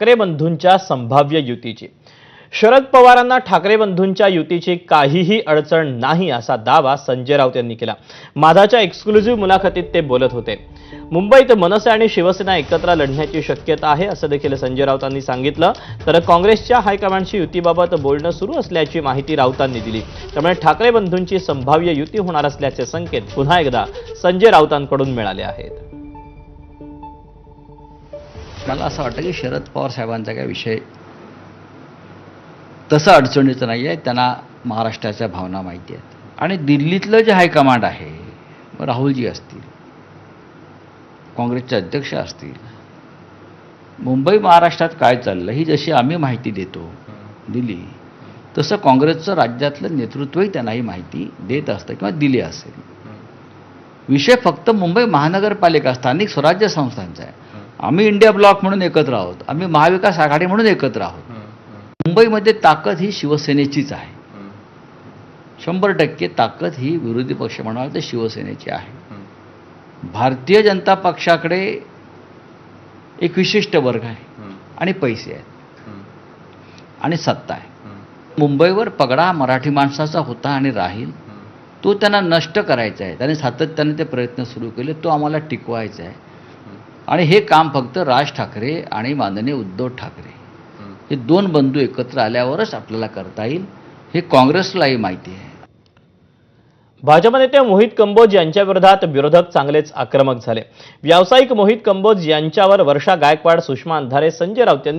ठाकरे बंधूंच्या संभाव्य युतीची। शरद पवारांना ठाकरे बंधूंच्या युतीची काहीही अडचण नाही असा दावा संजय राऊत यांनी केला। माझाच्या एक्सक्लुझिव्ह मुलाखतीत ते बोलत होते। मुंबईत मनसे आणि शिवसेना एकत्र लढण्याची शक्यता आहे असं देखील संजय राऊतांनी सांगितलं। तर काँग्रेसच्या हायकमांडशी युतीबाबत बोलणं सुरू असल्याची माहिती राऊतांनी दिली। त्यामुळे ठाकरे बंधूंची संभाव्य युती होणार असल्याचे संकेत पुन्हा एकदा संजय राऊतांकडून मिळाले आहेत। मला असं वाटतं की शरद पवार साहेबांचा काय विषय तसं अडचणीचं नाही आहे। त्यांना महाराष्ट्राच्या भावना माहिती आहेत आणि दिल्लीतलं जे हायकमांड आहे, राहुलजी असतील, काँग्रेसचे अध्यक्ष असतील, मुंबई महाराष्ट्रात काय चाललं ही जशी आम्ही माहिती देतो दिली, तसं काँग्रेसचं राज्यातलं नेतृत्वही त्यांनाही माहिती देत असतं किंवा दिली असेल। विषय फक्त मुंबई महानगरपालिका स्थानिक स्वराज्य संस्थांचा आहे। आम्ही इंडिया ब्लॉक म्हणून एकत्र आहोत, आम्ही महाविकास आघाडी म्हणून एकत्र आहोत। मुंबईमध्ये ताकद ही शिवसेनेचीच आहे, 100% ताकद ही विरोधी पक्ष म्हणाल तर शिवसेनेची आहे। भारतीय जनता पक्षाकडे एक विशिष्ट वर्ग आहे आणि पैसे आहेत आणि सत्ता आहे। मुंबईवर पगडा मराठी माणसाचा होता आणि राहील, तो त्यांना नष्ट करायचा आहे। त्यांनी सातत्याने ते प्रयत्न सुरू केले, तो आम्हाला टिकवायचा आहे। आणि हे काम फक्त राज ठाकरे आणि माननीय उद्धव ठाकरे हे दोन बंधू एकत्र आल्यावरच आपल्याला करता येईल, हे काँग्रेसलाही माहिती आहे। भाजप नेते मोहित कंबोज यांच्या विरोधात विरोधक चांगलेच आक्रमक झाले। व्यावसायिक मोहित कंबोज यांच्यावर वर्षा गायकवाड, सुषमा अंधारे, संजय राऊत यांनी